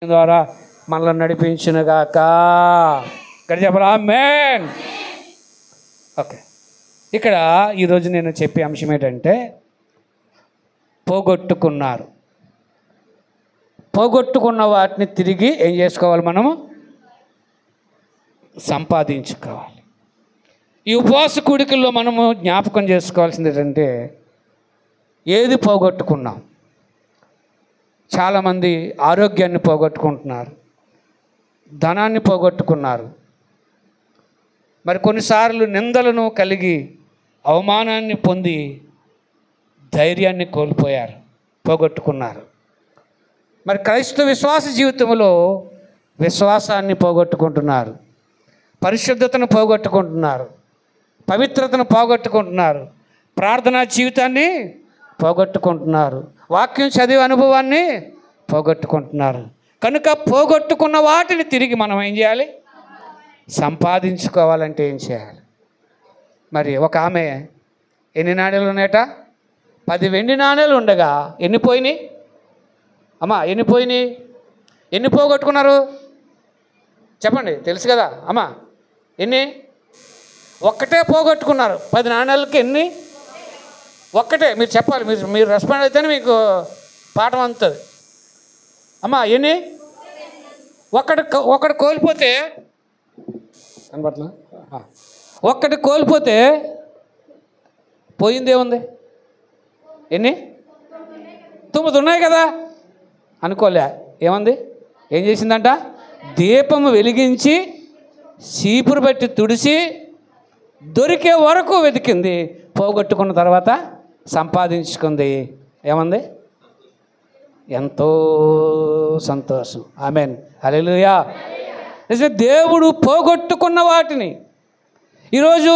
ద్వారా మనల్ని నడిపించునుగాక. ఇక్కడ చెప్పాలి ఆమేన్. ఓకే, ఇక్కడ ఈరోజు నేను చెప్పే అంశం ఏంటంటే పోగొట్టుకున్నారు. పోగొట్టుకున్న వాటిని తిరిగి ఏం చేసుకోవాలి? మనము సంపాదించుకోవాలి. ఈ ఉపవాస కూడికల్లో మనము జ్ఞాపకం చేసుకోవాల్సింది ఏంటంటే ఏది పోగొట్టుకున్నాం. చాలామంది ఆరోగ్యాన్ని పోగొట్టుకుంటున్నారు, ధనాన్ని పోగొట్టుకున్నారు, మరి కొన్నిసార్లు నిందలను కలిగి అవమానాన్ని పొంది ధైర్యాన్ని కోల్పోయారు, పోగొట్టుకున్నారు. మరి క్రైస్తవ విశ్వాస జీవితంలో విశ్వాసాన్ని పోగొట్టుకుంటున్నారు, పరిశుద్ధతను పోగొట్టుకుంటున్నారు, పవిత్రతను పోగొట్టుకుంటున్నారు, ప్రార్థనా జీవితాన్ని పోగొట్టుకుంటున్నారు, వాక్యం చదివే అనుభవాన్ని పోగొట్టుకుంటున్నారు. కనుక పోగొట్టుకున్న వాటిని తిరిగి మనం ఏం చేయాలి? సంపాదించుకోవాలంటే ఏం చేయాలి? మరి ఒక ఆమె ఎన్ని నాణేలు ఉన్నాయట? 10 వెండి నాణేలు ఉండగా ఎన్ని పోయినాయి అమ్మా? ఎన్ని పోయినాయి? ఎన్ని పోగొట్టుకున్నారు చెప్పండి, తెలుసు కదా అమ్మా? ఎన్ని? ఒక్కటే పోగొట్టుకున్నారు. 10 నాణేలకి ఎన్ని? ఒక్కటే. మీరు చెప్పాలి, మీరు రెస్పాండ్ అయితేనే మీకు పాఠం అందుతుంది అమ్మా. ఎన్ని? ఒక్కటి కోల్పోతే కనబట్లా? ఒక్కటి కోల్పోతే పోయిందేముంది? ఎన్ని? 9 ఉన్నాయి కదా అనుకోలే. ఏమంది? ఏం చేసిందంట? దీపము వెలిగించి చీపురు పెట్టి తుడిచి దొరికే వరకు వెతికింది, పోగొట్టుకున్న తర్వాత సంపాదించుకుంది. ఏమంది? ఎంతో సంతోషం. ఆమేన్, హల్లెలూయా. నిజమే, దేవుడు పోగొట్టుకున్న వాటిని ఈరోజు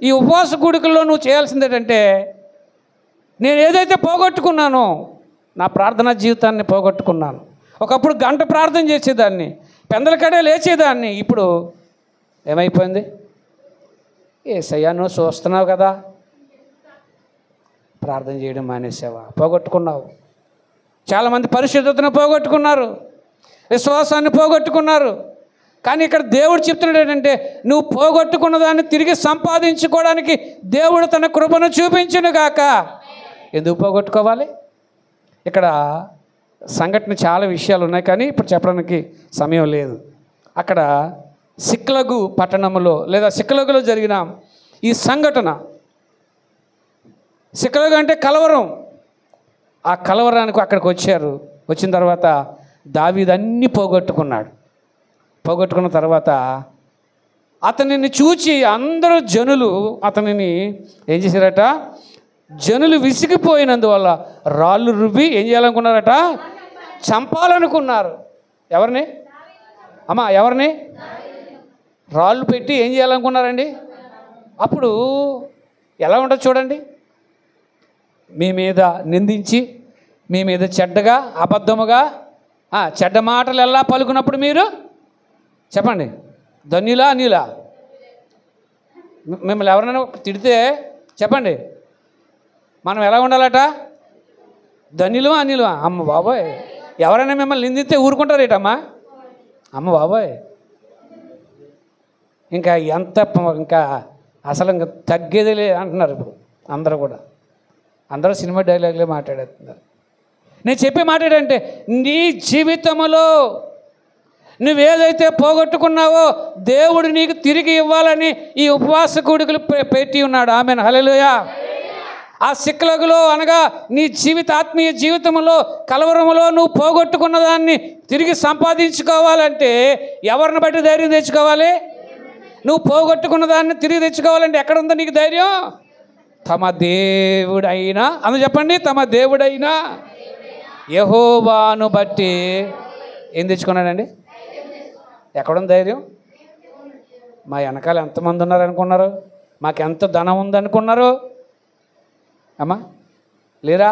ఈ ఉపవాస కూడికల్లో నువ్వు చేయాల్సింది ఏంటంటే, నేను ఏదైతే పోగొట్టుకున్నానో నా ప్రార్థనా జీవితాన్ని పోగొట్టుకున్నాను. ఒకప్పుడు గంట ప్రార్థన చేసేదాన్ని, పెందలకడే లేచేదాన్ని. ఇప్పుడు ఏమైపోయింది? యేసయ్యా నువ్వు చూస్తున్నావు కదా, ప్రార్థన చేయడం మానేసావా? పోగొట్టుకున్నావు. చాలామంది పరిశుద్ధతను పోగొట్టుకున్నారు, విశ్వాసాన్ని పోగొట్టుకున్నారు. కానీ ఇక్కడ దేవుడు చెప్తున్నాడు ఏంటంటే, నువ్వు పోగొట్టుకున్న దాన్ని తిరిగి సంపాదించుకోవడానికి దేవుడు తన కృపను చూపించును గాక. ఎందుకు పోగొట్టుకోవాలి? ఇక్కడ సంఘటన చాలా విషయాలు ఉన్నాయి, కానీ ఇప్పుడు చెప్పడానికి సమయం లేదు. అక్కడ సిక్లగు పట్టణంలో లేదా సిక్లగులో జరిగిన ఈ సంఘటన, సిక్లగు అంటే కలవరం. ఆ కలవరానికి అక్కడికి వచ్చారు. వచ్చిన తర్వాత దావీదు అన్నీ పోగొట్టుకున్నాడు. పోగొట్టుకున్న తర్వాత అతనిని చూచి అందరూ జనులు అతనిని ఏం చేశారట? జనులు విసిగిపోయినందువల్ల రాళ్ళు రువ్వి ఏం చేయాలనుకున్నారట? చంపాలనుకున్నారు. ఎవరిని అమ్మా? ఎవరిని? రాళ్ళు పెట్టి ఏం చేయాలనుకున్నారండి? అప్పుడు ఎలా ఉంటుంది చూడండి. మీ మీద నిందించి, మీ మీద చెడ్డగా అబద్ధముగా చెడ్డ మాటలు ఎలా పలుకున్నప్పుడు మీరు చెప్పండి, ధన్యులా అన్యులా? మిమ్మల్ని ఎవరైనా తిడితే చెప్పండి, మనం ఎలా ఉండాలట? ధన్యులు అన్యులు? అమ్మ బాబోయ్, ఎవరైనా మిమ్మల్ని నిందిస్తే ఊరుకుంటారేటమ్మా? అమ్మ బాబోయ్, ఇంకా ఇంకా అసలు ఇంకా తగ్గేదిలే అంటున్నారు ఇప్పుడు అందరూ కూడా. అందరూ సినిమా డైలాగులే మాట్లాడేస్తున్నారు. నేను చెప్పే మాట ఏంటంటే, నీ జీవితంలో నువ్వేదైతే పోగొట్టుకున్నావో దేవుడు నీకు తిరిగి ఇవ్వాలని ఈ ఉపవాస కూడికలు పెట్టి ఉన్నాడు. ఆమేన్, హల్లెలూయా. ఆ సిక్లగులో అనగా నీ ఆత్మీయ జీవితంలో కలవరములో నువ్వు పోగొట్టుకున్న దాన్ని తిరిగి సంపాదించుకోవాలంటే ఎవరిని బట్టి ధైర్యం తెచ్చుకోవాలి? నువ్వు పోగొట్టుకున్న దాన్ని తిరిగి తెచ్చుకోవాలంటే ఎక్కడ ఉందో నీకు ధైర్యం? తమ దేవుడైనా చెప్పండి, తమ దేవుడైనా యెహోవాను బట్టి ఏం తెచ్చుకున్నాడండి? ఎక్కడుంది ధైర్యం? మా వెనకాల ఎంతమంది ఉన్నారనుకున్నారు? మాకెంత ధనం ఉందనుకున్నారు అమ్మా? లేరా?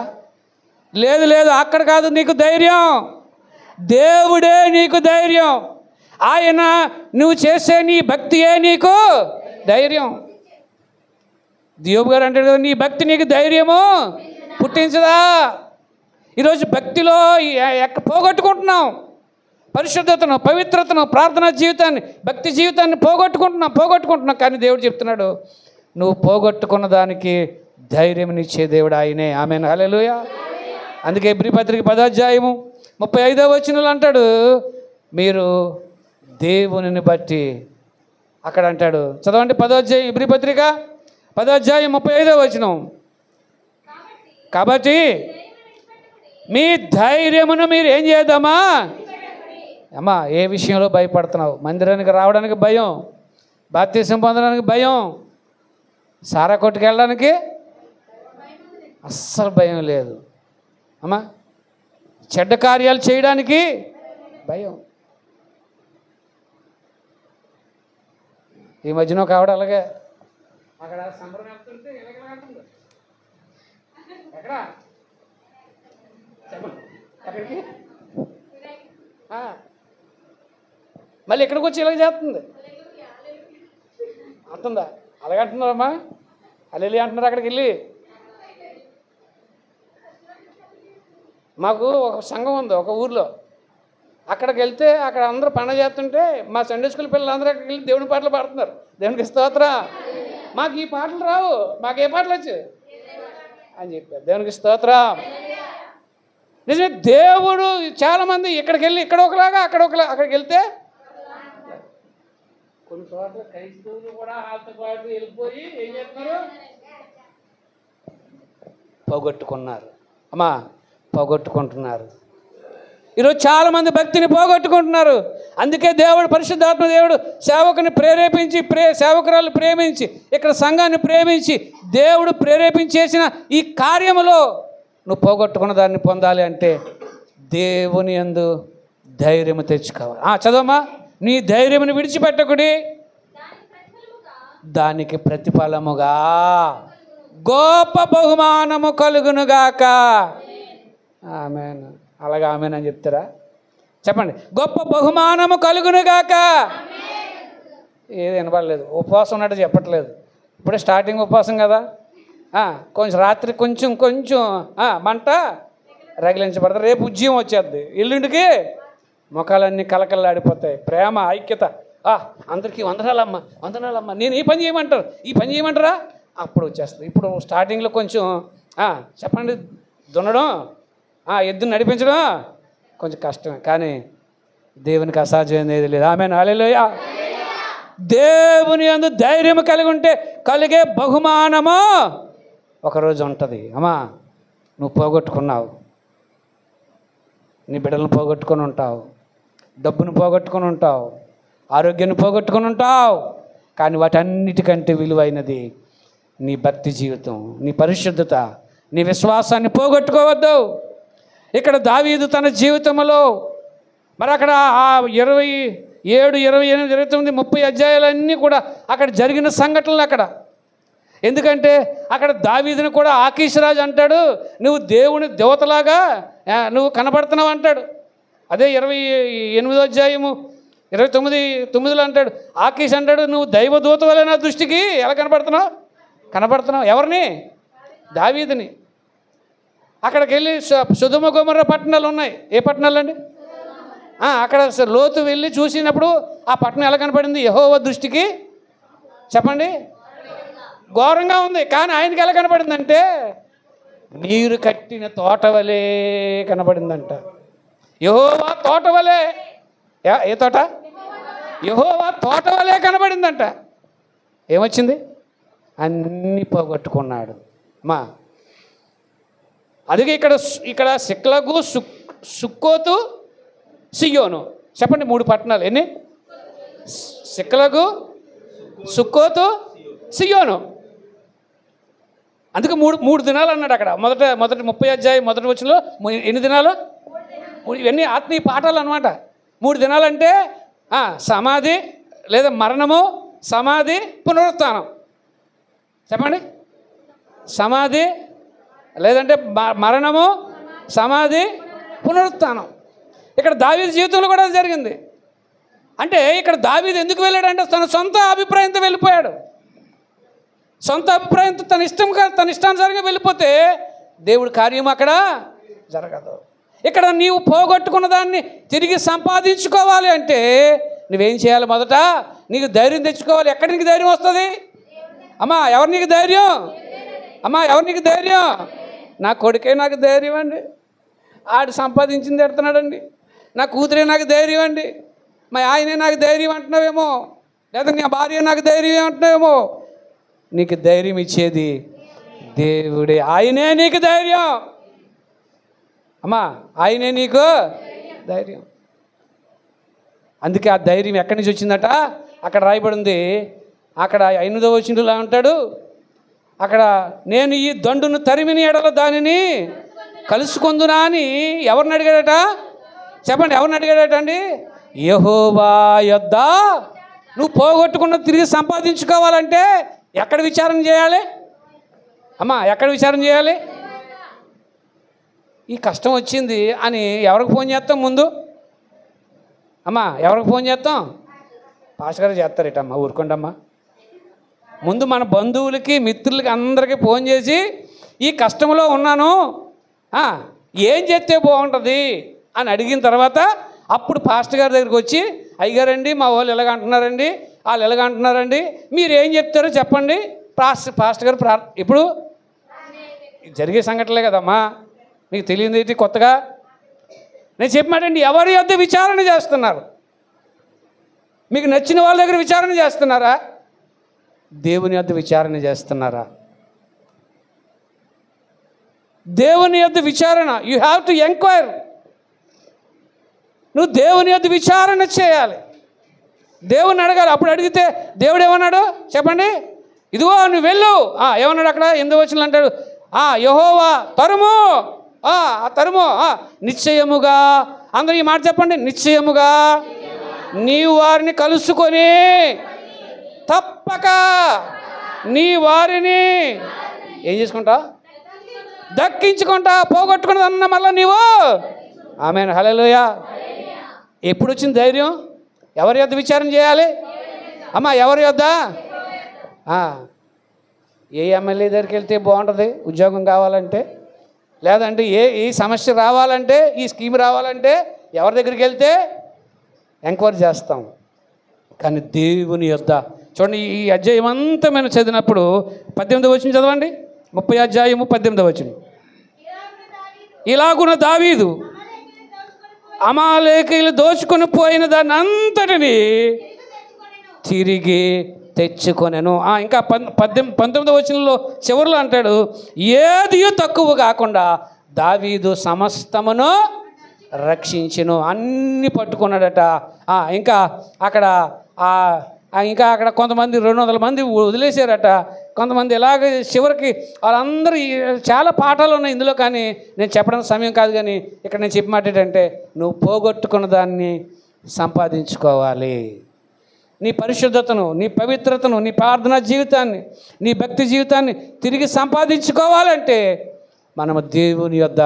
లేదు, అక్కడ కాదు నీకు ధైర్యం. దేవుడే నీకు ధైర్యం. ఆయన నువ్వు చేసే నీ భక్తియే నీకు ధైర్యం. యోబు గారు అంటాడు కదా, నీ భక్తి నీకు ధైర్యము పుట్టించదా? ఈరోజు భక్తిలో పోగొట్టుకుంటున్నాం. పరిశుద్ధతను, పవిత్రతను, ప్రార్థనా జీవితాన్ని, భక్తి జీవితాన్ని పోగొట్టుకుంటున్నాం. కానీ దేవుడు చెప్తున్నాడు, నువ్వు పోగొట్టుకున్న దానికి ధైర్యంనిచ్చే దేవుడు ఆయనే. ఆమేన్, హల్లెలూయా. అందుకే హెబ్రీ పత్రిక 10వ అధ్యాయము 35వ వచనంలో అంటాడు, మీరు దేవునిని బట్టి, అక్కడ అంటాడు, చదవండి 10వ అధ్యాయం హెబ్రీ పత్రిక 10వ అధ్యాయం 35వ వచనం. కాబట్టి మీ ధైర్యమును మీరు ఏం చేద్దామా? అమ్మా, ఏ విషయంలో భయపడుతున్నావు? మందిరానికి రావడానికి భయం, బాప్తిసం పొందడానికి భయం, సారా కొట్టుకు వెళ్ళడానికి అస్సలు భయం లేదు. అమ్మా, చెడ్డ కార్యాలు చేయడానికి భయం. ఈ మధ్యన ఒక ఆవిడ అలాగే అక్కడ సంబరం వెళ్తుంటే ఎక్కడ ఎక్కడికి మళ్ళీ ఎక్కడికి వచ్చి ఇలాగ చేస్తుంది అంటుందా? అలాగే అంటున్నారమ్మా, అల్లెలి అంటున్నారు. అక్కడికి వెళ్ళి మాకు ఒక సంఘం ఉంది ఒక ఊర్లో, అక్కడికి వెళ్తే అక్కడ అందరూ పండగ చేస్తుంటే మా సండే స్కూల్ పిల్లలందరూ అక్కడికి వెళ్ళి దేవుని పాటలు పాడుతున్నారు. దేవునికి స్తోత్రం. మాకు ఈ పాటలు రావు, మాకు ఏ పాటలు వచ్చు అని చెప్పారు. దేవునికి స్తోత్రం. నిజమే, దేవుడు చాలామంది ఇక్కడికి వెళ్ళి ఇక్కడ ఒకలాగా అక్కడ ఒకలాగా, అక్కడికి వెళ్తే కొన్ని చోట్ల క్రైస్తవులు కూడా వాళ్ళతో పాటు వెళ్ళిపోయి ఏం చేస్తున్నారు? పోగొట్టుకున్నారు. అమ్మా, పోగొట్టుకుంటున్నారు. ఈరోజు చాలామంది భక్తిని పోగొట్టుకుంటున్నారు. అందుకే దేవుడు, పరిశుద్ధాత్మ దేవుడు సేవకుని ప్రేరేపించి, సేవకురాలు ప్రేమించి, ఇక్కడ సంఘాన్ని ప్రేమించి, దేవుడు ప్రేరేపించేసిన ఈ కార్యములో నువ్వు పోగొట్టుకున్న దాన్ని పొందాలి అంటే దేవుని యందు ధైర్యము తెచ్చుకోవాలి. చదవమ్మా, నీ ధైర్యమును విడిచిపెట్టకుడి, దానికి ప్రతిఫలముగా గొప్ప బహుమానము కలుగునుగాక. ఆమేన్. అలాగే ఆమేన్ అని చెప్తారా? చెప్పండి. గొప్ప బహుమానము కలుగునుగాక. ఏది వినపడలేదు, ఉపవాసం ఉన్నట్టు చెప్పట్లేదు. ఇప్పుడే స్టార్టింగ్ ఉపవాసం కదా. కొంచెం రాత్రి కొంచెం మంట రగిలించబడతారు. రేపు ఉద్యమం వచ్చేద్ది, ఎల్లుండికి ముఖాలన్నీ కలకల్లాడిపోతాయి. ప్రేమ, ఐక్యత. అందరికీ వందనాలమ్మా, నేను ఈ పని చేయమంటారు, ఈ పని చేయమంటారా, అప్పుడు వచ్చేస్తుంది. ఇప్పుడు స్టార్టింగ్లో కొంచెం చెప్పండి, దున్నడం, ఎద్దును నడిపించడం కొంచెం కష్టమే, కానీ దేవునికి అసాధ్యం ఏది లేదు. ఆమేన్, హల్లెలూయా. దేవుని యందు ధైర్యం కలిగి ఉంటే కలిగే బహుమానము ఒకరోజు ఉంటుంది. అమ్మా, నువ్వు పోగొట్టుకున్నావు, నీ బిడ్డలను పోగొట్టుకొని ఉంటావు, డబ్బును పోగొట్టుకొని ఉంటావు, ఆరోగ్యాన్ని పోగొట్టుకొని ఉంటావు. కానీ వాటన్నిటికంటే విలువైనది నీ భక్తి జీవితం, నీ పరిశుద్ధత, నీ విశ్వాసాన్ని పోగొట్టుకోవద్దు. ఇక్కడ దావీదు తన జీవితంలో మరి అక్కడ 27, 28, 29, 30 అధ్యాయాలన్నీ కూడా అక్కడ జరిగిన సంఘటనలు అక్కడ. ఎందుకంటే అక్కడ దావీదుని కూడా ఆకీషరాజు అంటాడు, నువ్వు దేవుని దేవతలాగా నువ్వు కనబడుతున్నావు అంటాడు. అదే 28వ అధ్యాయము 29:9 అంటాడు, ఆకీష్ అంటాడు, నువ్వు దైవదూత వలె నా దృష్టికి ఎలా కనబడుతున్నావు. ఎవరిని? దావీదుని. అక్కడికి వెళ్ళి సొదొమ గొమొర్రా పట్టణాలు ఉన్నాయి. ఏ పట్టణాలు అండి? అక్కడ లోతు వెళ్ళి చూసినప్పుడు ఆ పట్టణం ఎలా కనపడింది? యెహోవా దృష్టికి చెప్పండి ఘోరంగా ఉంది. కానీ ఆయనకి ఎలా కనపడిందంటే నీరు కట్టిన తోట వలె కనపడిందంట. యెహోవా తోట వలె. ఏ తోట? యెహోవా తోట వలె కనబడిందంట. ఏమొచ్చింది? అన్నీ పోగొట్టుకున్నాడు. అందుకే ఇక్కడ సిక్లగు, సుక్కోతు, సియోను. చెప్పండి, 3 పట్టణాలు. ఎన్ని? సిక్లగు, సుక్కోతు, సియోను. అందుకే మూడు దినాలు అన్నాడు అక్కడ. మొదటి 30 అధ్యాయం మొదటి వచనంలో ఎన్ని దినాలు? ఇవన్నీ ఆత్మీయ పాఠాలు అనమాట. 3 దినాలంటే సమాధి లేదా మరణము, సమాధి, పునరుత్థానం. చెప్పండి, సమాధి లేదంటే మరణము, సమాధి, పునరుత్థానం. ఇక్కడ దావీదు జీవితంలో కూడా జరిగింది. అంటే ఇక్కడ దావీదు ఎందుకు వెళ్ళాడంటే తన సొంత అభిప్రాయంతో వెళ్ళిపోయాడు. సొంత అభిప్రాయంతో తన ఇష్టానుసారంగా వెళ్ళిపోతే దేవుడి కార్యం అక్కడ జరగదు. ఇక్కడ నీవు పోగొట్టుకున్న దాన్ని తిరిగి సంపాదించుకోవాలి అంటే నువ్వేం చేయాలి? మొదట నీకు ధైర్యం తెచ్చుకోవాలి. ఎక్కడ నీకు ధైర్యం వస్తుంది? అమ్మా ఎవరు నీకు ధైర్యం? అమ్మా ఎవరు నీకు ధైర్యం? నా కొడుకే నాకు ధైర్యం అండి, ఆడు సంపాదించింది ఎడుతున్నాడండి. నా కూతురే నాకు ధైర్యం అండి, మా ఆయనే నాకు ధైర్యం అంటున్నావేమో, లేదా నీ భార్య నాకు ధైర్యం అంటున్నావేమో. నీకు ధైర్యం ఇచ్చేది దేవుడే, ఆయనే నీకు ధైర్యం. అమ్మా ఆయనే నీకు ధైర్యం. అందుకే ఆ ధైర్యం ఎక్కడి నుంచి వచ్చిందట? అక్కడ రాయబడింది. అక్కడ 8వ వచనంలో అంటాడు, అక్కడ నేను ఈ దండును తరిమిని ఎడల దానిని కలుసుకొందునా అని ఎవరిని అడిగాడట? చెప్పండి, ఎవరిని అడిగాడట అండి? యెహోవా యొద్ద నువ్వు పోగొట్టుకున్న తిరిగి సంపాదించుకోవాలంటే ఎక్కడ విచారణ చేయాలి? అమ్మా ఎక్కడ విచారణ చేయాలి? ఈ కష్టం వచ్చింది అని ఎవరికి ఫోన్ చేస్తాం ముందు? అమ్మా ఎవరికి ఫోన్ చేస్తాం? పాస్టర్ గారు చేస్తారటమ్మా, ఊరుకోండమ్మా. ముందు మన బంధువులకి మిత్రులకి అందరికీ ఫోన్ చేసి ఈ కష్టంలో ఉన్నాను, ఏం చేస్తే బాగుంటుంది అని అడిగిన తర్వాత అప్పుడు పాస్టర్ గారి దగ్గరికి వచ్చి, అయ్యగారండి మా వాళ్ళు ఎలాగ అంటున్నారండి, వాళ్ళు ఎలాగ అంటున్నారండి, మీరు ఏం చెప్తారో చెప్పండి. పాస్టర్ గారు ఇప్పుడు జరిగే సంఘటనలే కదమ్మా, మీకు తెలియదు ఏంటి కొత్తగా? నేను చెప్పమాటండి, ఎవరి యొద్ద విచారణ చేస్తున్నారు? మీకు నచ్చిన వాళ్ళ దగ్గర విచారణ చేస్తున్నారా? దేవుని యొద్ద విచారణ చేస్తున్నారా? దేవుని యొద్ద విచారణ, యూ హ్యావ్ టు ఎంక్వైర్. నువ్వు దేవుని యొద్ద విచారణ చేయాలి, దేవుని అడగాలి. అప్పుడు అడిగితే దేవుడు ఏమన్నాడు చెప్పండి? ఇదిగో నువ్వు వెళ్ళు. ఏమన్నాడు అక్కడ? 8వ వచనంలో అంటాడు, యెహోవా తరుము, తరుము నిశ్చయముగా. అందరూ ఈ మాట చెప్పండి, నిశ్చయముగా నీవు వారిని కలుసుకొని తప్పక నీ వారిని ఏం చేసుకుంటా? దక్కించుకుంటా. పోగొట్టుకున్నది అన్న మళ్ళీ నీవు. ఆమేన్, హల్లెలూయా. ఎప్పుడు వచ్చింది ధైర్యం? ఎవరి యొద్ద విచారణ చేయాలి? అమ్మా ఎవరి యొద్ద? ఏ ఎమ్మెల్యే దగ్గరికి వెళ్తే బాగుంటుంది ఉద్యోగం కావాలంటే, లేదంటే ఈ సమస్య రావాలంటే, ఈ స్కీమ్ రావాలంటే ఎవరి దగ్గరికి వెళ్తే ఎంక్వైరీ చేస్తాం. కానీ దేవుని యొద్ద చూడండి, ఈ అధ్యాయం అంతా మేము చదివినప్పుడు 18వ వచనం చదవండి. 30వ అధ్యాయము 18వ వచనం. ఇలాగున్న దావీదు అమాలేకీయులు దోచుకొని పోయిన దాన్ని అంతటిని తిరిగి తెచ్చుకొనెను. ఇంకా 19వ వచనంలో చివరిలో అంటాడు, ఏది తక్కువ కాకుండా దావీదు సమస్తమును రక్షించెను. అన్నీ పట్టుకున్నాడట. ఇంకా అక్కడ కొంతమంది 200 మంది వదిలేశారట. కొంతమంది ఎలాగ చివరికి వాళ్ళందరూ చాలా పాఠాలు ఉన్నాయి ఇందులో, కానీ నేను చెప్పడానికి సమయం కాదు. కానీ ఇక్కడ నేను చెప్పి మాట ఏంటంటే, నువ్వు పోగొట్టుకున్న దాన్ని సంపాదించుకోవాలి. నీ పరిశుద్ధతను, నీ పవిత్రతను, నీ ప్రార్థనా జీవితాన్ని, నీ భక్తి జీవితాన్ని తిరిగి సంపాదించుకోవాలంటే మనము దేవుని యొద్ద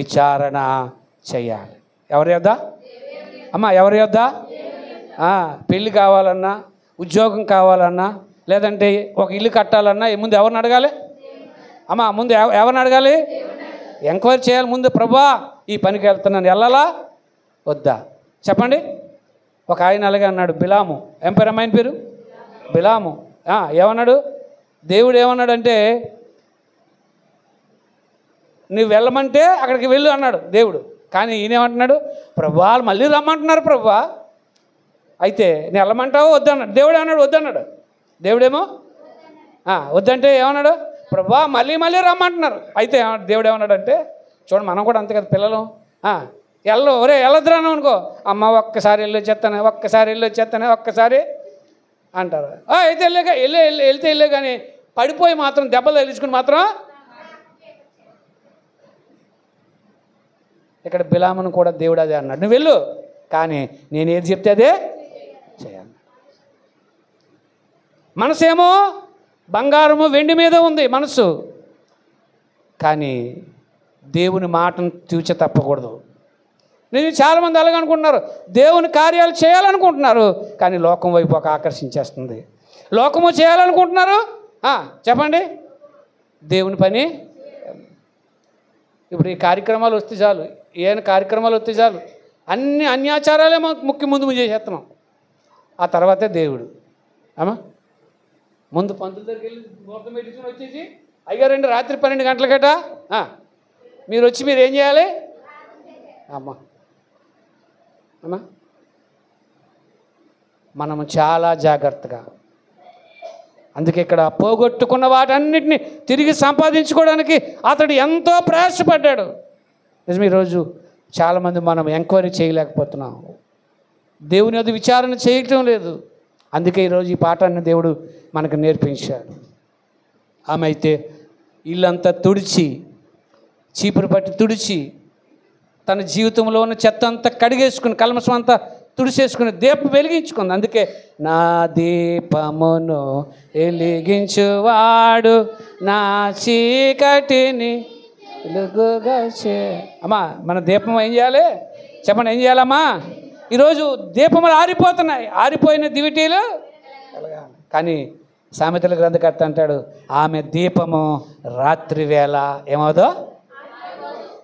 విచారణ చేయాలి. ఎవరి యొద్ద? అమ్మా ఎవరి యొద్ద? పెళ్ళి కావాలన్నా, ఉద్యోగం కావాలన్నా, లేదంటే ఒక ఇల్లు కట్టాలన్నా ముందు ఎవరిని అడగాలి? అమ్మా ముందు ఎవరిని అడగాలి? ఎంక్వైరీ చేయాలి ముందు. ప్రభువా ఈ పనికి వెళ్తున్నాను, వెళ్ళాలా వద్దా చెప్పండి. ఒక ఆయన అలాగే అన్నాడు, బిలాము. ఏం పేరు అమ్మాయిన పేరు? బిలాము. ఏమన్నాడు? దేవుడు ఏమన్నాడంటే, నువ్వు వెళ్ళమంటే అక్కడికి వెళ్ళు అన్నాడు దేవుడు. కానీ ఈయనేమంటున్నాడు, ప్రభువా మళ్ళీ రమ్మంటున్నారు ప్రభువా, అయితే నేను వెళ్ళమంటావో వద్దన్నాడు. దేవుడు ఏమన్నాడు? వద్దన్నాడు. దేవుడేమో వద్దంటే ఏమన్నాడు? ప్రభువా మళ్ళీ మళ్ళీ రమ్మంటున్నారు. అయితే దేవుడు ఏమన్నాడంటే, చూడండి మనం కూడా అంతే కదా పిల్లలు, వెళ్ళొద్దురాను అనుకో, అమ్మ ఒక్కసారి వెళ్ళి వచ్చేస్తానే, ఒక్కసారి వెళ్ళి వచ్చేస్తానే, ఒక్కసారి అంటారు. అయితే వెళ్తే వెళ్ళే కానీ పడిపోయి మాత్రం దెబ్బలు తగిలించుకుని మాత్రం. ఇక్కడ బిలామును కూడా దేవుడు అదే అన్నాడు, నువ్వు వెళ్ళు, కానీ నేను ఏది చెప్తే అదే చేయాలి. మనసేమో బంగారము వెండి మీద ఉంది మనసు, కానీ దేవుని మాటను తూచ తప్పకూడదు. నేను చాలామంది అలాగ అనుకుంటున్నారు, దేవుని కార్యాలు చేయాలనుకుంటున్నారు, కానీ లోకం వైపు ఒక ఆకర్షించేస్తుంది. లోకము చేయాలనుకుంటున్నారు, చెప్పండి దేవుని పని. ఇప్పుడు ఈ కార్యక్రమాలు వస్తే చాలు, ఏమైనా కార్యక్రమాలు వస్తే చాలు, అన్యాచారాలే ముందు చేసేస్తున్నాం. ఆ తర్వాతే దేవుడు. అమ్మా ముందు పంతుల దగ్గరికి వెళ్ళి ముహూర్తం పెట్టించుకుని వచ్చేసి, అయ్యారండి రాత్రి 12 గంటలకట మీరు వచ్చి మీరు ఏం చేయాలి? అమ్మా అమ్మా మనము చాలా జాగ్రత్తగా, అందుకే ఇక్కడ పోగొట్టుకున్న వాటన్నిటిని తిరిగి సంపాదించుకోవడానికి అతడు ఎంతో ప్రయాసపడ్డాడు. నిజమే, ఈరోజు చాలామంది మనం ఎంక్వైరీ చేయలేకపోతున్నాం, దేవుని యొద్ద విచారణ చేయటం లేదు. అందుకే ఈరోజు ఈ పాఠాన్ని దేవుడు మనకు నేర్పించాడు. ఆమె అయితే ఇల్లంతా తుడిచి, చీపురు పట్టి తుడిచి, తన జీవితంలో ఉన్న చెత్త అంతా కడిగేసుకుని, కల్మషం అంతా తుడిసేసుకుని దీపం వెలిగించుకుంది. అందుకే నా దీపమును వెలిగించువాడు నా చీకటిని వెలుగుగా చే. అమ్మా మన దీపం ఏం చేయాలి చెప్పండి, ఏం చేయాలమ్మా? ఈరోజు దీపములు ఆరిపోతున్నాయి, ఆరిపోయిన దివిటీలు కానీ సామెతల గ్రంథకర్త అంటాడు, ఆమె దీపము రాత్రి వేళ ఏమవుదో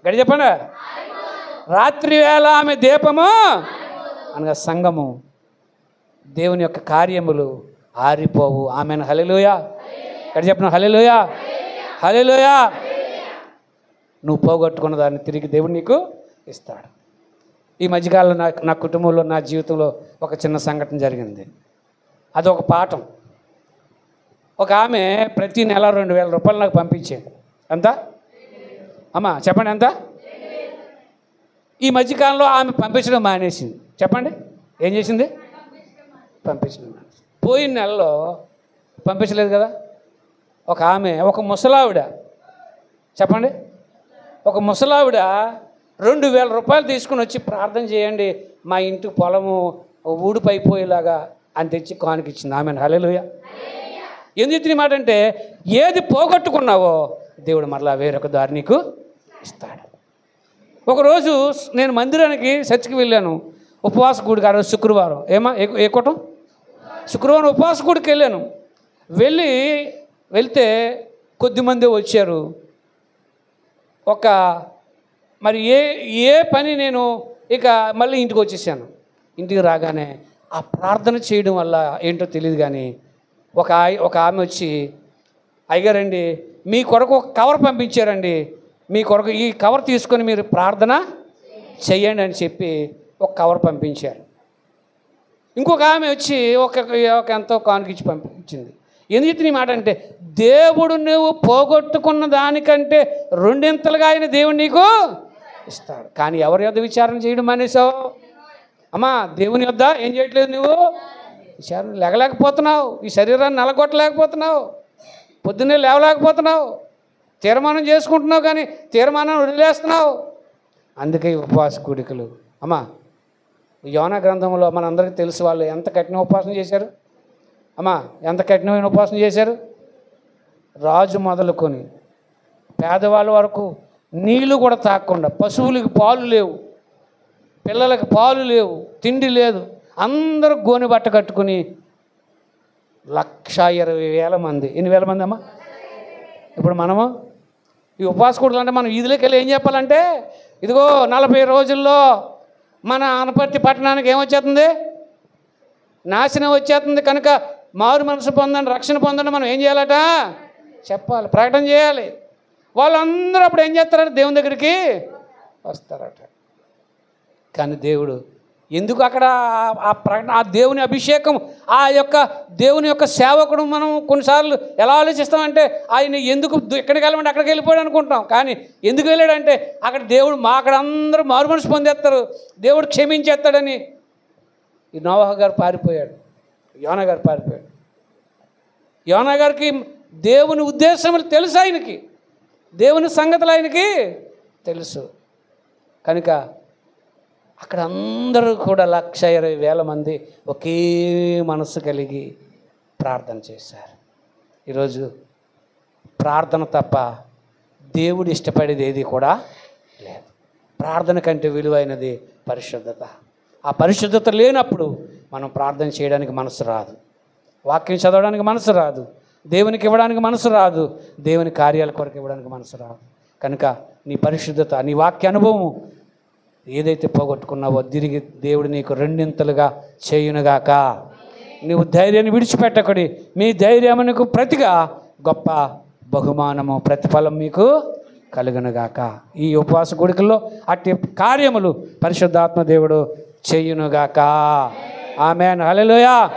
గడి చెప్పండి, రాత్రి వేళ ఆమె దీపము అనగా సంఘము, దేవుని యొక్క కార్యములు ఆరిపోవు. ఆమెను హల్లెలూయా గడి చెప్పిన, హల్లెలూయా హల్లెలూయా. నువ్వు పోగొట్టుకున్న దాన్ని తిరిగి దేవుడు నీకు ఇస్తాడు. ఈ మధ్యకాలంలో నా కుటుంబంలో, నా జీవితంలో ఒక చిన్న సంఘటన జరిగింది. అదొక పాఠం. ఒక ఆమె ప్రతి నెల 2000 రూపాయలు నాకు పంపించేది. ఎంత అమ్మా చెప్పండి, ఎంత? ఈ మధ్యకాలంలో ఆమె పంపించడం మానేసింది. చెప్పండి, ఏం చేసింది? పంపించడం మానేసింది. పోయిన నెలలో పంపించలేదు కదా. ఒక ఆమె, ఒక ముసలావిడ, చెప్పండి, ఒక ముసలావిడ 2000 రూపాయలు తీసుకుని వచ్చి ప్రార్థన చేయండి, మా ఇంటి పొలము ఊడిపైపోయేలాగా అని తెచ్చి కానుకిచ్చింది. ఆమెను హల్లెలూయా. ఎందుకు మాట అంటే, ఏది పోగొట్టుకున్నావో దేవుడు మరలా వేరొక దారి నీకు ఇస్తాడు. ఒకరోజు నేను మందిరానికి చర్చికి వెళ్ళాను, ఉపవాస కూడికి. ఆ రోజు శుక్రవారం. ఏ కూటం? శుక్రవారం ఉపవాస కూడికి వెళ్ళాను. వెళ్తే కొద్దిమంది వచ్చారు. మరి ఏ పని నేను ఇక మళ్ళీ ఇంటికి వచ్చేసాను. ఇంటికి రాగానే ఆ ప్రార్థన చేయడం వల్ల ఏంటో తెలియదు కానీ ఒక ఆమె వచ్చి, అయ్యారండి మీ కొరకు ఒక కవర్ పంపించారండి, మీ కొరకు ఈ కవర్ తీసుకొని మీరు ప్రార్థన చెయ్యండి అని చెప్పి ఒక కవర్ పంపించారు. ఇంకొక ఆమె వచ్చి ఒక ఎంతో కానుకిచ్చి పంపించింది. ఎందుకు నీ మాట అంటే, దేవుడు నువ్వు పోగొట్టుకున్న దానికంటే 2 ఆయన దేవుడు నీకు ఇస్తాడు. కానీ ఎవరి యొద్ద విచారణ చేయడం మానేసావు? అమ్మా దేవుని యొద్ద ఏం చేయట్లేదు, నువ్వు విచారణ లేగలేకపోతున్నావు, ఈ శరీరాన్ని నలగొట్టలేకపోతున్నావు, పొద్దున్నే లేవలేకపోతున్నావు, తీర్మానం చేసుకుంటున్నావు కానీ తీర్మానం వదిలేస్తున్నావు. అందుకే ఉపవాస కూడికలు. అమ్మా యోనా గ్రంథంలో మనందరికీ తెలుసు, వాళ్ళు ఎంత కఠిన ఉపవాసం చేశారు. అమ్మా ఎంత కఠినమైన ఉపవాసం చేశారు. రాజు మొదలుకొని పేదవాళ్ళ వరకు నీళ్ళు కూడా తాగకుండా, పశువులకి పాలు లేవు, పిల్లలకి పాలు లేవు, తిండి లేదు, అందరూ గోనె బట్ట కట్టుకుని 120,000 మంది. ఎన్ని వేల మంది అమ్మా? ఇప్పుడు మనము ఈ ఉపవాస కూడలు అంటే మనం వీధిలోకి వెళ్ళి ఏం చెప్పాలంటే, ఇదిగో 40 రోజుల్లో మన అనపర్తి పట్టణానికి ఏమొచ్చేస్తుంది? నాశనం వచ్చేస్తుంది. కనుక మారు మనసు పొందండి, రక్షణ పొందండి. మనం ఏం చేయాలట? చెప్పాలి, ప్రకటన చేయాలి. వాళ్ళందరూ అప్పుడు ఏం చేస్తారట? దేవుని దగ్గరికి వస్తారట. కానీ దేవుడు ఎందుకు అక్కడ ఆ ప్రకటన, ఆ దేవుని అభిషేకం, ఆ యొక్క దేవుని యొక్క సేవకుడు, మనం కొన్నిసార్లు ఎలా ఆలోచిస్తామంటే, ఆయన ఎందుకు ఎక్కడికి వెళ్ళమంటే అక్కడికి వెళ్ళిపోయాడు అనుకుంటాం. కానీ ఎందుకు వెళ్ళాడంటే, అక్కడ దేవుడు అక్కడ అందరూ మారు మనసు పొందేస్తారు, దేవుడు క్షమించేస్తాడని. ఈ నోవహు గారు పారిపోయాడు, యోనా గారు పారిపోయాడు. యోనా గారికి దేవుని ఉద్దేశములు తెలుసు, ఆయనకి దేవుని సంగతులు ఆయనకి తెలుసు. కనుక అక్కడ అందరూ కూడా 120,000 మంది ఒకే మనసు కలిగి ప్రార్థన చేశారు. ఈరోజు ప్రార్థన తప్ప దేవుడు ఇష్టపడేది ఏది కూడా లేదు. ప్రార్థన కంటే విలువైనది పరిశుద్ధత. ఆ పరిశుద్ధత లేనప్పుడు మనం ప్రార్థన చేయడానికి మనసు రాదు, వాక్యం చదవడానికి మనసు రాదు, దేవునికి ఇవ్వడానికి మనసు రాదు, దేవుని కార్యాల కొరకు ఇవ్వడానికి మనసు రాదు. కనుక నీ పరిశుద్ధత, నీ వాక్య అనుభవం ఏదైతే పోగొట్టుకున్నావో తిరిగి దేవుడు నీకు రెండింతలుగా చేయునుగాక. నువ్వు ధైర్యాన్ని విడిచిపెట్టకూడి, మీ ధైర్యమునకు ప్రతిగా గొప్ప బహుమానము, ప్రతిఫలం మీకు కలుగునుగాక. ఈ ఉపవాస కూడికల్లో అట్టి కార్యములు పరిశుద్ధాత్మ దేవుడు చేయునుగాక. ఆమేన్. హల్లెలూయా.